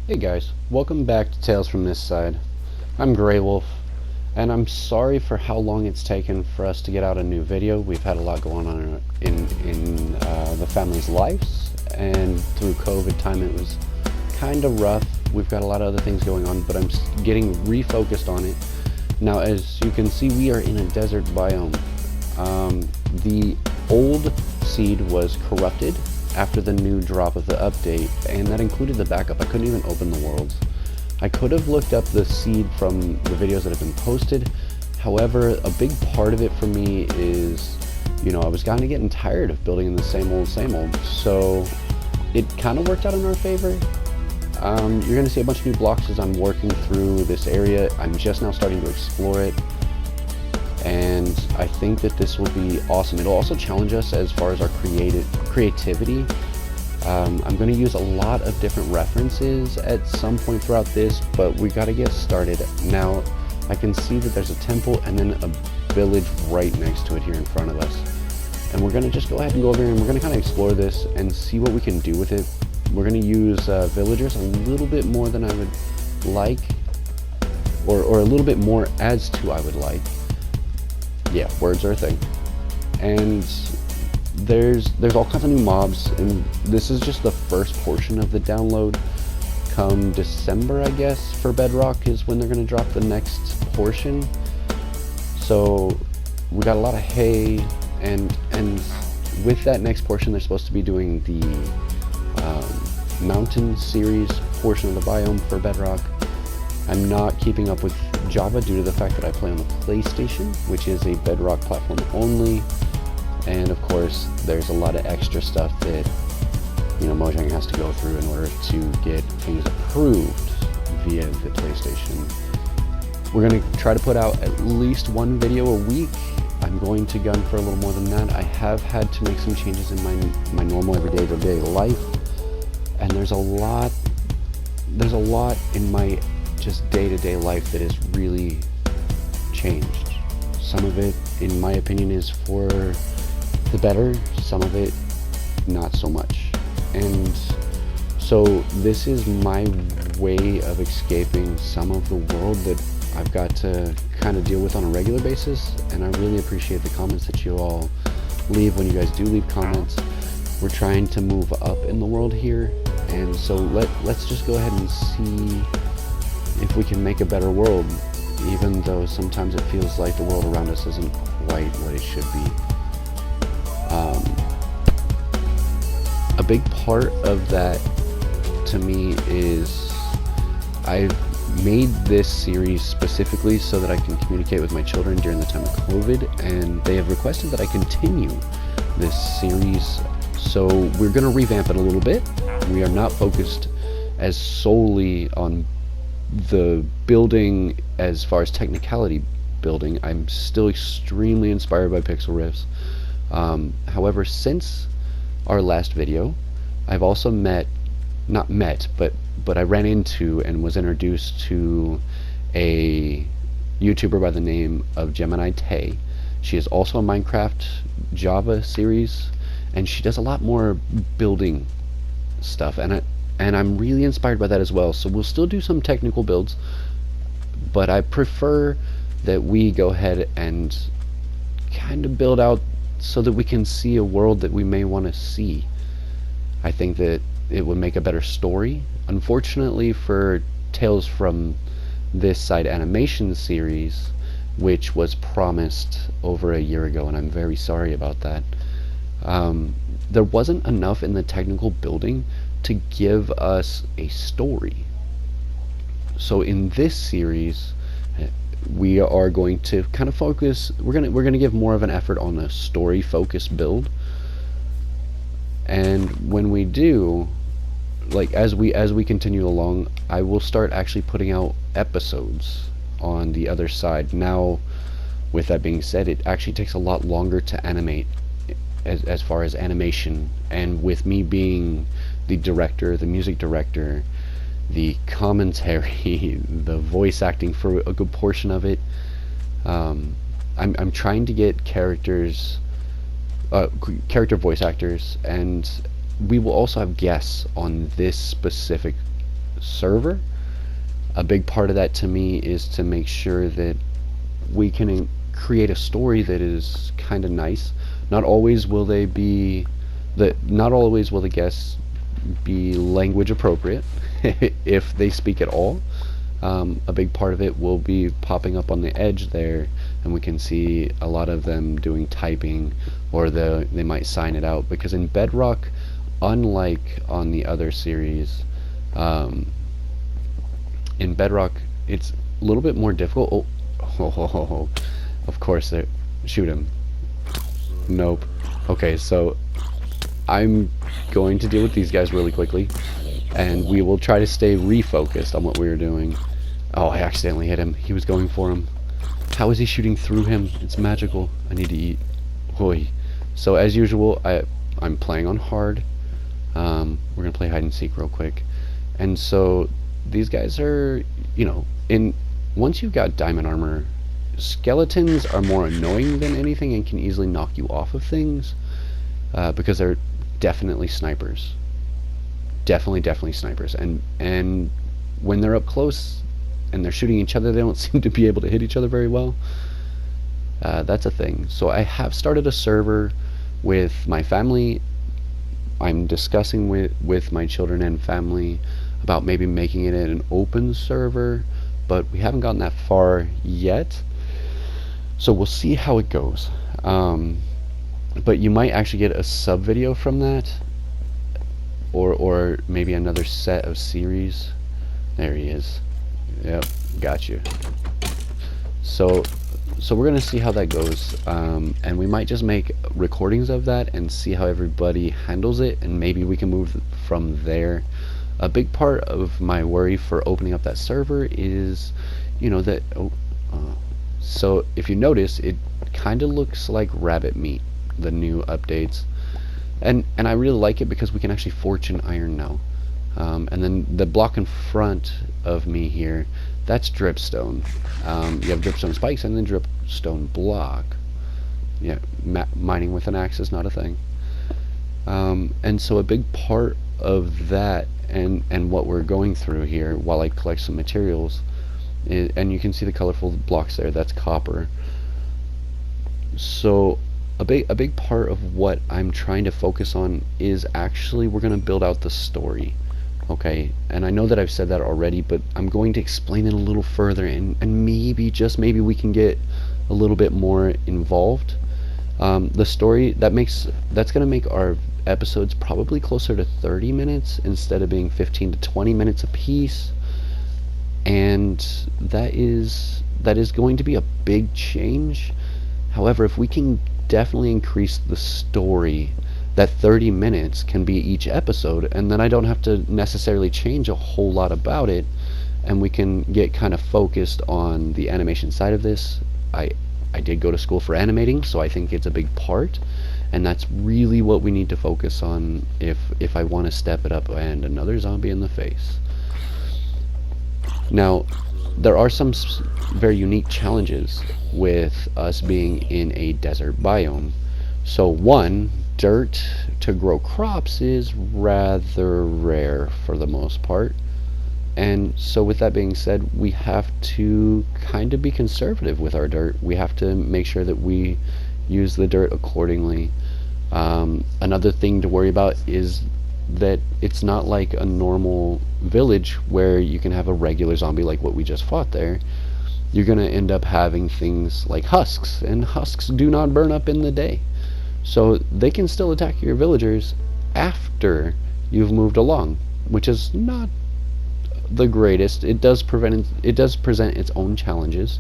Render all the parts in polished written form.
Hey guys, welcome back to Tales from This Side. I'm Grey Wolf, and I'm sorry for how long it's taken for us to get out a new video. We've had a lot going on in the family's lives, and through COVID time it was kind of rough. We've got a lot of other things going on, but I'm getting refocused on it. Now, as you can see, we are in a desert biome. The old seed was corrupted after the new drop of the update, and that included the backup. I couldn't even open the worlds. I could have looked up the seed from the videos that have been posted. However, a big part of it for me is, I was kind of getting tired of building in the same old, so it kind of worked out in our favor. You're going to see a bunch of new blocks as I'm working through this area. I'm just now starting to explore it, and I think that this will be awesome. It'll also challenge us as far as our creativity. I'm going to use a lot of different references at some point throughout this, but we got to get started. Now, I can see that there's a temple and then a village right next to it here in front of us. And we're going to just go ahead and go over here, and we're going to kind of explore this and see what we can do with it. We're going to use villagers a little bit more than I would like, or a little bit more as to I would like. Yeah, words are a thing. And there's all kinds of new mobs, and this is just the first portion of the download. Come December, I guess, for Bedrock is when they're going to drop the next portion. So we got a lot of hay, and with that next portion they're supposed to be doing the mountain series portion of the biome for Bedrock. I'm not keeping up with Java due to the fact that I play on the PlayStation, which is a Bedrock platform only, and of course there's a lot of extra stuff that Mojang has to go through in order to get things approved via the PlayStation. We're going to try to put out at least one video a week. I'm going to gun for a little more than that. I have had to make some changes in my normal everyday life, and there's a lot in my just day-to-day life that has really changed. Some of it, in my opinion, is for the better, some of it not so much. And so this is my way of escaping some of the world that I've got to kind of deal with on a regular basis, and I really appreciate the comments that you all leave when you guys do leave comments. We're trying to move up in the world here, and so let's just go ahead and see if we can make a better world, even though sometimes it feels like the world around us isn't quite what it should be. A big part of that to me is I've made this series specifically so that I can communicate with my children during the time of COVID, and they have requested that I continue this series. So we're going to revamp it a little bit. We are not focused as solely on the building as far as technicality building. I'm still extremely inspired by Pixel Riffs. However, since our last video, I've also but I ran into and was introduced to a YouTuber by the name of Gemini Tay. She is also a Minecraft Java series, and she does a lot more building stuff, and I'm really inspired by that as well. So we'll still do some technical builds, but I prefer that we go ahead and kind of build out so that we can see a world that we may want to see. I think that it would make a better story. Unfortunately for Tales from This Side animation series, which was promised over a year ago, and I'm very sorry about that, there wasn't enough in the technical building to give us a story. So in this series, we are going to kind of focus. We're gonna give more of an effort on a story-focused build. And when we do, like as we continue along, I will start actually putting out episodes on the other side. Now, with that being said, it actually takes a lot longer to animate as far as animation, and with me being the director, the music director, the commentary, the voice acting for a good portion of it, I'm trying to get character voice actors, and we will also have guests on this specific server. A big part of that to me is to make sure that we can create a story that is kind of nice. Not always will they be not always will the guests be language appropriate if they speak at all. A big part of it will be popping up on the edge there, and we can see a lot of them doing typing, or they might sign it out, because in Bedrock, unlike on the other series, in Bedrock it's a little bit more difficult. Of course, shoot him. Nope. Okay, so I'm going to deal with these guys really quickly, and we will try to stay refocused on what we were doing. Oh, I accidentally hit him. He was going for him. How is he shooting through him? It's magical. I need to eat. Hoi. So as usual, I'm playing on hard. We're gonna play hide and seek real quick. And so these guys are, once you've got diamond armor, skeletons are more annoying than anything and can easily knock you off of things, because they're definitely snipers. Definitely snipers. And when they're up close and they're shooting each other, they don't seem to be able to hit each other very well. That's a thing. So I have started a server with my family. I'm discussing with my children and family about maybe making it an open server, but we haven't gotten that far yet. So we'll see how it goes. But you might actually get a sub video from that, or maybe another set of series. There he is. Yep, got you. So we're gonna see how that goes, and we might just make recordings of that and see how everybody handles it, and maybe we can move from there. A big part of my worry for opening up that server is, that so if you notice, it kind of looks like rabbit meat, the new updates, and I really like it because we can actually fortune iron now. And then the block in front of me here, that's dripstone. You have dripstone spikes and then dripstone block. Yeah, mining with an axe is not a thing. And so a big part of that and what we're going through here while I collect some materials is, and you can see the colorful blocks there, that's copper. So a big part of what I'm trying to focus on is actually we're going to build out the story. Okay, and I know that I've said that already, but I'm going to explain it a little further, and maybe, just maybe, we can get a little bit more involved. The story, that's going to make our episodes probably closer to 30 minutes instead of being 15 to 20 minutes a piece, and that is going to be a big change. However, if we can definitely increase the story, that 30 minutes can be each episode, and then I don't have to necessarily change a whole lot about it, and we can get kind of focused on the animation side of this. I did go to school for animating, so I think it's a big part, and that's really what we need to focus on if I want to step it up. And another zombie in the face. Now, there are some very unique challenges with us being in a desert biome. So one, dirt to grow crops is rather rare for the most part, and so with that being said, we have to kind of be conservative with our dirt. We have to make sure that we use the dirt accordingly. Another thing to worry about is that it's not like a normal village where you can have a regular zombie like what we just fought there. You're gonna end up having things like husks, and husks do not burn up in the day. So they can still attack your villagers after you've moved along, which is not the greatest. It does present its own challenges,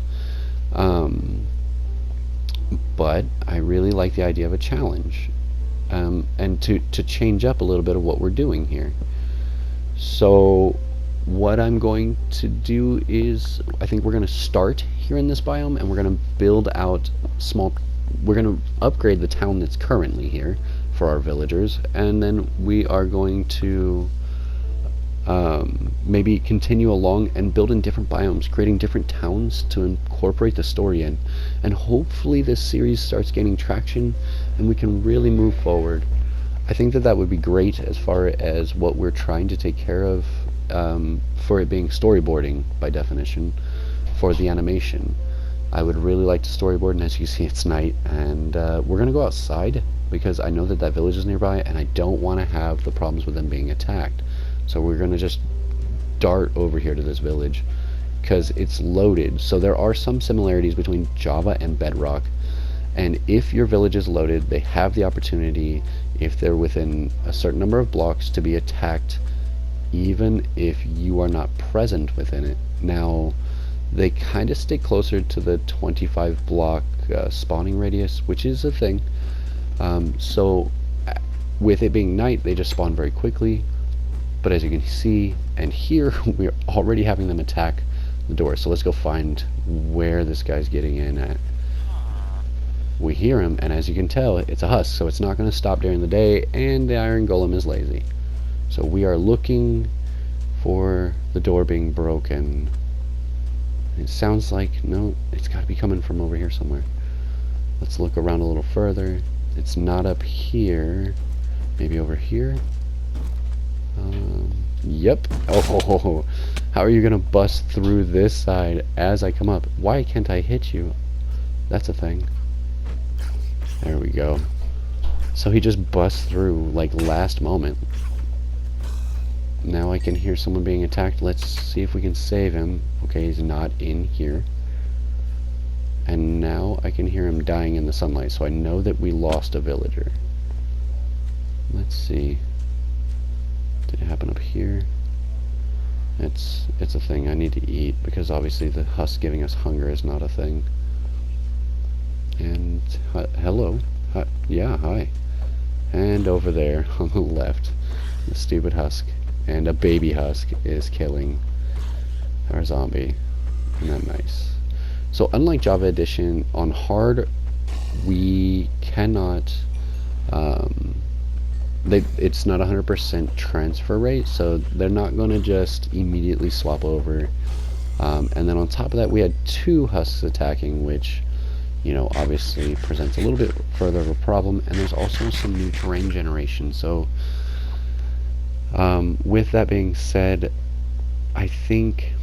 but I really like the idea of a challenge, and to change up a little bit of what we're doing here. So what I'm going to do is, I think we're going to start here in this biome, and we're going to build out we're going to upgrade the town that's currently here for our villagers, and then we are going to maybe continue along and build in different biomes, creating different towns to incorporate the story in, and hopefully this series starts gaining traction and we can really move forward. I think that would be great as far as what we're trying to take care of for it being storyboarding by definition for the animation. I would really like to storyboard, and as you see, it's night, and we're gonna go outside because I know that that village is nearby, and I don't want to have the problems with them being attacked. So we're gonna just dart over here to this village because it's loaded. So there are some similarities between Java and Bedrock, and if your village is loaded, they have the opportunity, if they're within a certain number of blocks, to be attacked even if you are not present within it. Now, they kind of stay closer to the 25 block spawning radius, which is a thing. So with it being night, they just spawn very quickly. But as you can see and hear, we're already having them attack the door. So let's go find where this guy's getting in at. We hear him, and as you can tell, it's a husk, so it's not going to stop during the day, and the iron golem is lazy. So we are looking for the door being broken. It sounds like, no, it's got to be coming from over here somewhere. Let's look around a little further. It's not up here. Maybe over here? Yep. Oh, how are you going to bust through this side as I come up? Why can't I hit you? That's a thing. There we go. So he just busts through like last moment. Now I can hear someone being attacked. Let's see if we can save him. Okay, he's not in here. And now I can hear him dying in the sunlight, so I know that we lost a villager. Let's see. Did it happen up here? It's a thing. I need to eat, because obviously the husk giving us hunger is not a thing. And hello. Yeah, hi. And over there on the left, the stupid husk. And a baby husk is killing our zombie. Isn't that nice? So unlike Java Edition, on hard, we cannot, it's not 100% transfer rate, so they're not going to just immediately swap over. And then on top of that, we had 2 husks attacking, which, you know, obviously presents a little bit further of a problem. And there's also some new terrain generation. So with that being said, I think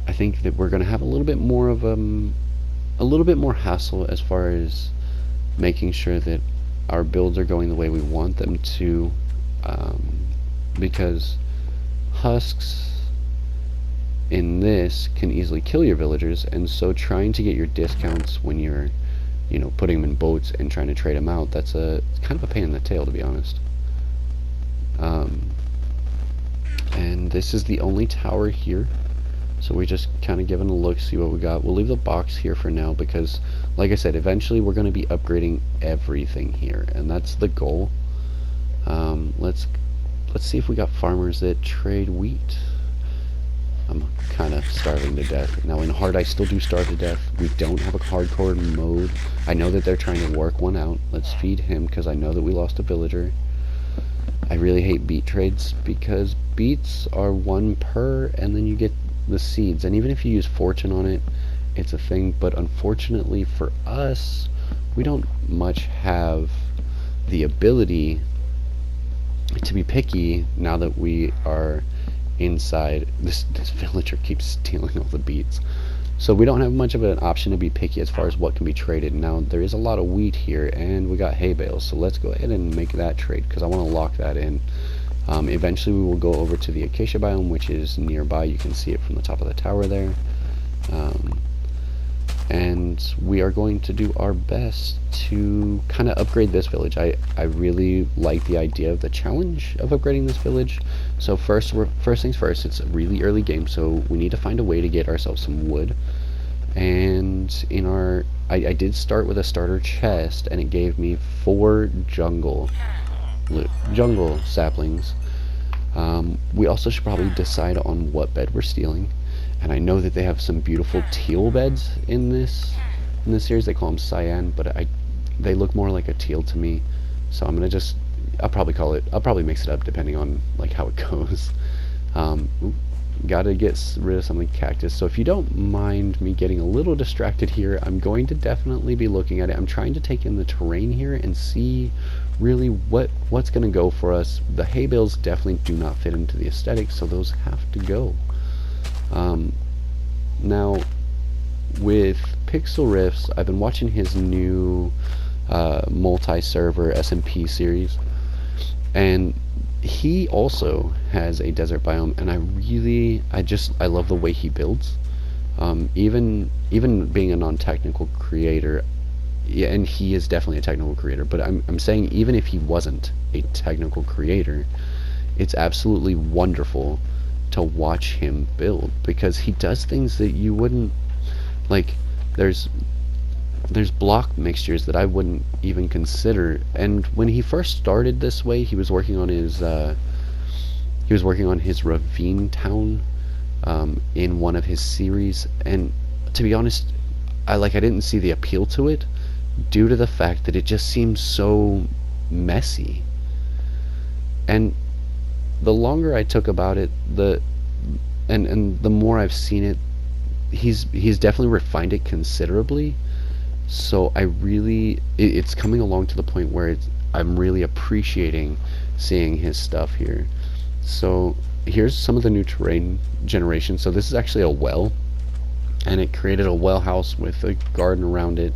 that we're going to have a little bit more of a little bit more hassle as far as making sure that our builds are going the way we want them to, because husks in this can easily kill your villagers, and so trying to get your discounts when you're, you know, putting them in boats and trying to trade them out, it's kind of a pain in the tail, to be honest. And this is the only tower here, so we just kind of giving a look, see what we got. We'll leave the box here for now because, like I said, eventually we're going to be upgrading everything here, and that's the goal. Let's see if we got farmers that trade wheat. I'm kind of starving to death. Now in hard I still do starve to death. We don't have a hardcore mode. I know that they're trying to work one out. Let's feed him because I know that we lost a villager. I really hate beet trades because beets are 1 per, and then you get the seeds, and even if you use fortune on it, it's a thing. But unfortunately for us, we don't much have the ability to be picky now that we are inside. This villager keeps stealing all the beets, so we don't have much of an option to be picky as far as what can be traded. Now there is a lot of wheat here, and we got hay bales, so let's go ahead and make that trade because I want to lock that in. Eventually we will go over to the acacia biome, which is nearby. You can see it from the top of the tower there. And we are going to do our best to kind of upgrade this village. I really like the idea of the challenge of upgrading this village. So first things first, it's a really early game, so we need to find a way to get ourselves some wood. And in our, I did start with a starter chest, and it gave me 4 jungle saplings. We also should probably decide on what bed we're stealing. And I know that they have some beautiful teal beds in this series. They call them cyan, but they look more like a teal to me. So I'm gonna I'll probably mix it up depending on like how it goes. Gotta get rid of some of the cactus. So if you don't mind me getting a little distracted here, I'm going to definitely be looking at it. I'm trying to take in the terrain here and see really what's going to go for us. The hay bales definitely do not fit into the aesthetic, so those have to go. Now, with Pixel Riffs, I've been watching his new multi-server SMP series, and he also has a desert biome, and I love the way he builds. Even being a non-technical creator, yeah, and he is definitely a technical creator, but I'm saying even if he wasn't a technical creator, it's absolutely wonderful to watch him build, because he does things that you wouldn't, like, there's block mixtures that I wouldn't even consider. And when he first started this way, he was working on his Ravine Town in one of his series, and to be honest, I didn't see the appeal to it due to the fact that it just seems so messy. And the longer I took about it, and the more I've seen it, he's definitely refined it considerably. So it's coming along to the point where I'm really appreciating seeing his stuff here. So here's some of the new terrain generation. So this is actually a well, and it created a well house with a garden around it.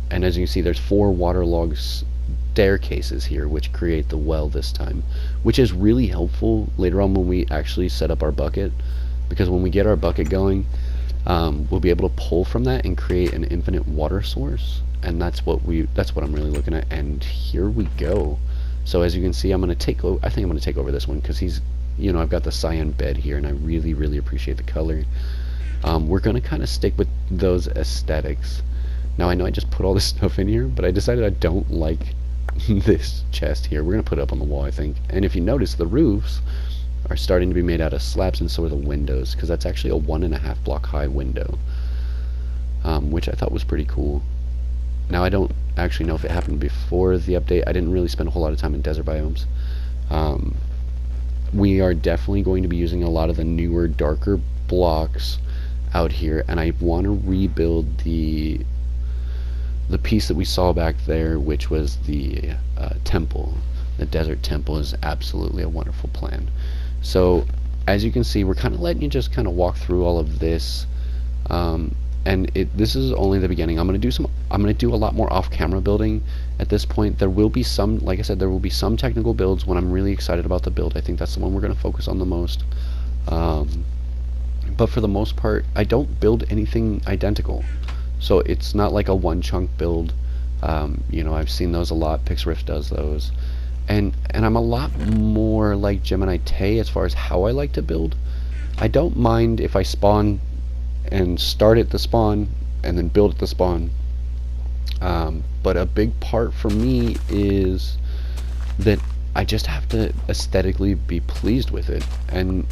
And as you can see, there's 4 waterlogged staircases here, which create the well this time, which is really helpful later on when we actually set up our bucket, because when we get our bucket going, we'll be able to pull from that and create an infinite water source, and that's what I'm really looking at. And here we go. So as you can see, I think I'm gonna take over this one, because I've got the cyan bed here, and I really appreciate the color. We're gonna kind of stick with those aesthetics. Now I know I just put all this stuff in here, but I decided I don't like this chest here. We're gonna put it up on the wall, I think. And if you notice, the roofs are starting to be made out of slabs, and so are the windows, because that's actually a 1.5 block high window, which I thought was pretty cool. Now I don't actually know if it happened before the update. I didn't really spend a whole lot of time in desert biomes. We are definitely going to be using a lot of the newer, darker blocks out here, and I want to rebuild the piece that we saw back there, which was the temple. The desert temple is absolutely a wonderful plan. So as you can see, we're kind of letting you just kind of walk through all of this, and this is only the beginning. I'm gonna do a lot more off-camera building at this point. There will be some, like I said, there will be some technical builds when I'm really excited about the build. I think that's the one we're gonna focus on the most. But for the most part, I don't build anything identical, so it's not like a one chunk build. I've seen those a lot. Pixriff does those. And I'm a lot more like Gemini Tay as far as how I like to build. I don't mind if I spawn and start at the spawn and then build at the spawn. But a big part for me is that I just have to aesthetically be pleased with it. And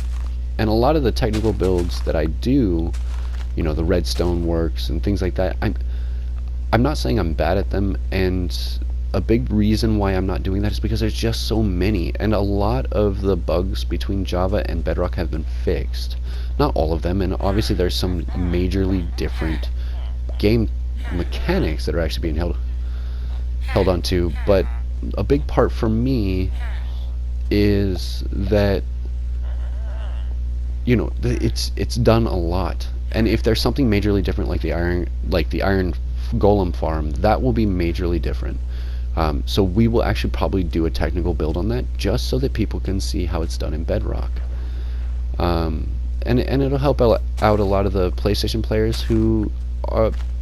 a lot of the technical builds that I do, the redstone works and things like that, I'm not saying I'm bad at them, and a big reason why I'm not doing that is because there's just so many, and a lot of the bugs between Java and Bedrock have been fixed. Not all of them, and obviously there's some majorly different game mechanics that are actually being held onto, but a big part for me is that it's done a lot, and if there's something majorly different like the iron golem farm, that will be majorly different. So we will actually probably do a technical build on that, just so that people can see how it's done in Bedrock. And it'll help out a lot of the PlayStation players who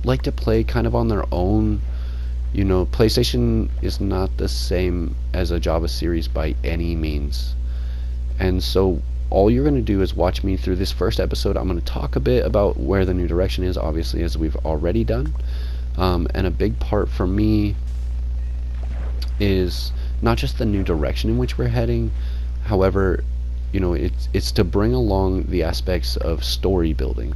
like to play kind of on their own. PlayStation is not the same as a Java series by any means. And so all you're going to do is watch me through this first episode. I'm going to talk a bit about where the new direction is, obviously, as we've already done. And a big part for me is not just the new direction in which we're heading. However, it's to bring along the aspects of story building,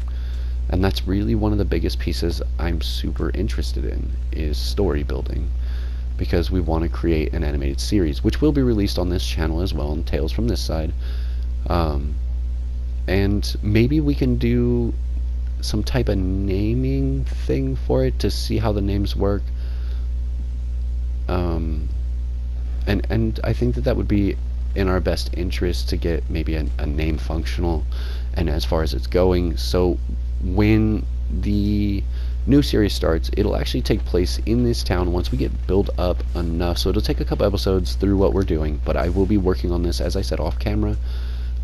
and that's really one of the biggest pieces I'm super interested in, is story building, because we want to create an animated series which will be released on this channel as well, on Tales from this side, and maybe we can do some type of naming thing for it to see how the names work. and I think that that would be in our best interest to get maybe a name functional and as far as it's going. So when the new series starts, it'll actually take place in this town once we get built up enough. So it'll take a couple episodes through what we're doing, but I will be working on this, as I said, off camera.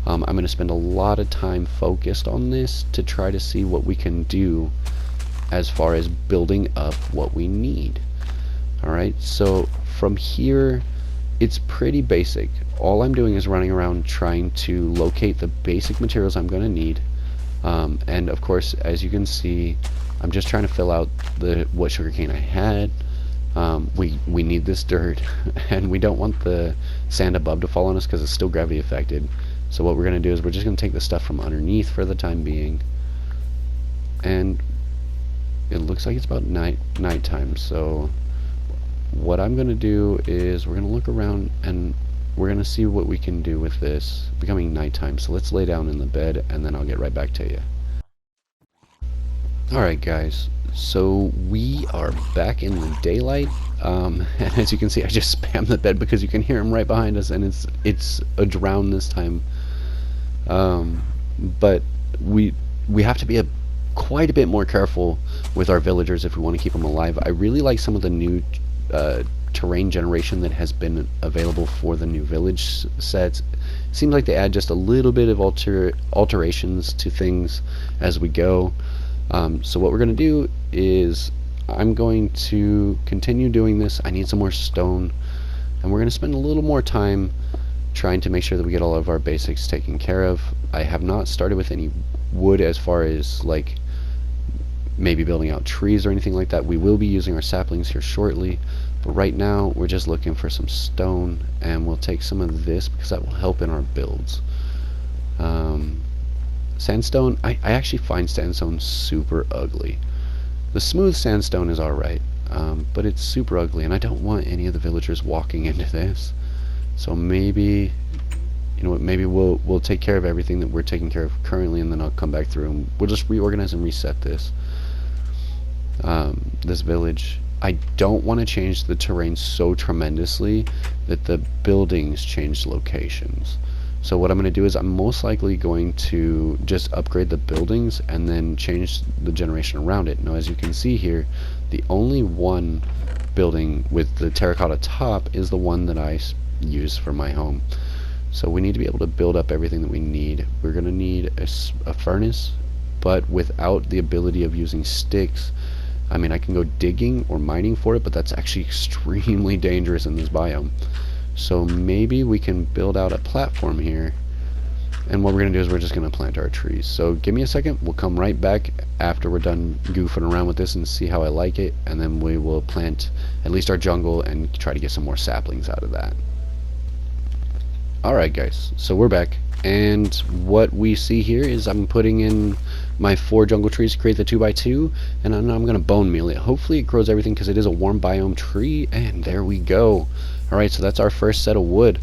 I'm going to spend a lot of time focused on this to try to see what we can do as far as building up what we need. Alright, so from here, it's pretty basic. All I'm doing is running around trying to locate the basic materials I'm going to need. And of course, as you can see, I'm just trying to fill out what sugarcane I had. We need this dirt, and we don't want the sand above to fall on us because it's still gravity affected. So what we're going to do is we're just going to take the stuff from underneath for the time being. And it looks like it's about nighttime, so what I'm going to do is we're going to look around and we're going to see what we can do with this becoming nighttime. So let's lay down in the bed and then I'll get right back to you. Alright guys, so we are back in the daylight, and as you can see I just spammed the bed because you can hear him right behind us, and it's a drown this time. But we have to be quite a bit more careful with our villagers if we want to keep them alive. I really like some of the new terrain generation that has been available for the new village sets. Seems like they add just a little bit of alterations to things as we go. So what we're going to do is I'm going to continue doing this. I need some more stone, and we're going to spend a little more time trying to make sure that we get all of our basics taken care of. I have not started with any wood as far as like maybe building out trees or anything like that. We will be using our saplings here shortly, but right now we're just looking for some stone, and we'll take some of this because that will help in our builds. Sandstone, I actually find sandstone super ugly. The smooth sandstone is alright, but it's super ugly, and I don't want any of the villagers walking into this. So maybe, you know what, maybe we'll take care of everything that we're taking care of currently, and then I'll come back through and we'll just reorganize and reset this. This village, I don't want to change the terrain so tremendously that the buildings change locations. So what I'm going to do is I'm most likely going to just upgrade the buildings and then change the generation around it. Now as you can see here, the only one building with the terracotta top is the one that I use for my home. So we need to be able to build up everything that we need. We're going to need a furnace, but without the ability of using sticks. I mean, I can go digging or mining for it, but that's actually extremely dangerous in this biome. So maybe we can build out a platform here, and what we're going to do is we're just going to plant our trees. So give me a second, we'll come right back after we're done goofing around with this and see how I like it, and then we will plant at least our jungle and try to get some more saplings out of that. Alright guys, so we're back, and what we see here is I'm putting in my 4 jungle trees to create the 2x2, and then I'm going to bone meal it. Hopefully it grows everything because it is a warm biome tree, and there we go. Alright, so that's our first set of wood.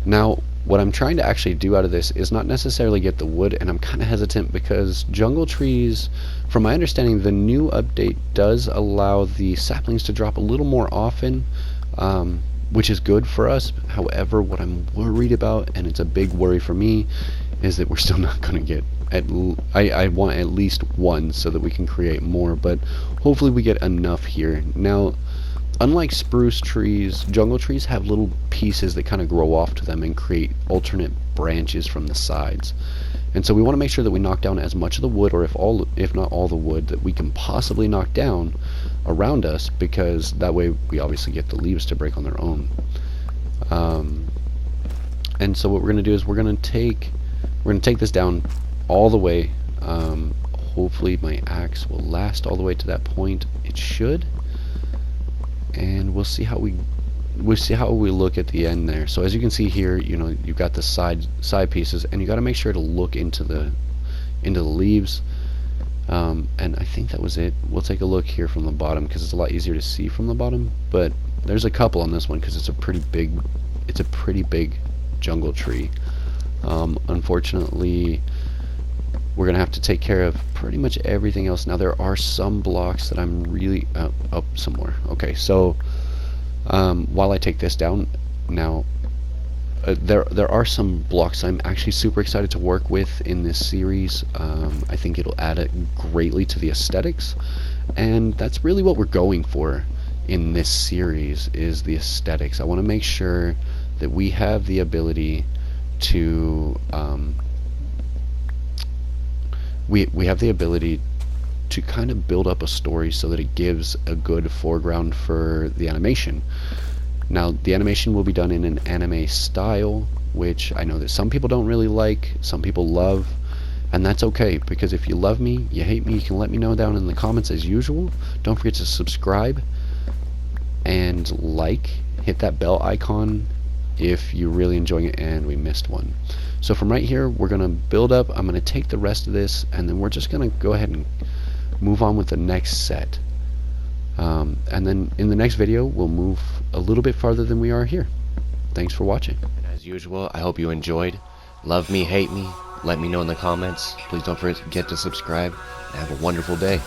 Now, what I'm trying to actually do out of this is not necessarily get the wood, and I'm kind of hesitant because jungle trees, from my understanding, the new update does allow the saplings to drop a little more often, which is good for us. However, what I'm worried about, and it's a big worry for me, is that we're still not going to get I want at least one so that we can create more, but hopefully we get enough here. Now, unlike spruce trees, jungle trees have little pieces that kind of grow off to them and create alternate branches from the sides. And so we want to make sure that we knock down as much of the wood, or if not all the wood, that we can possibly knock down around us, because that way we obviously get the leaves to break on their own. And so what we're going to do is we're going to take this down all the way. Hopefully my axe will last all the way to that point. It should. And we'll see how we look at the end there. So as you can see here, you know, you've got the side pieces, and you got to make sure to look into the leaves. And I think that was it. We'll take a look here from the bottom because it's a lot easier to see from the bottom, but there's a couple on this one because it's a pretty big jungle tree. Unfortunately, we're gonna have to take care of pretty much everything else. Now there are some blocks that I'm really some more. Okay, so while I take this down, Now, there are some blocks I'm actually super excited to work with in this series. I think it'll add it greatly to the aesthetics, and that's really what we're going for in this series, is the aesthetics. I want to make sure that we have the ability to we have the ability to kind of build up a story so that it gives a good foreground for the animation. Now, the animation will be done in an anime style, which I know that some people don't really like, some people love, and that's okay, because if you love me, you hate me, you can let me know down in the comments as usual. Don't forget to subscribe and hit that bell icon if you're really enjoying it and we missed one. So from right here, we're going to build up. I'm going to take the rest of this, and then we're just going to go ahead and move on with the next set. And then in the next video, we'll move a little bit farther than we are here. Thanks for watching. And as usual, I hope you enjoyed. Love me, hate me, let me know in the comments. Please don't forget to subscribe, and have a wonderful day.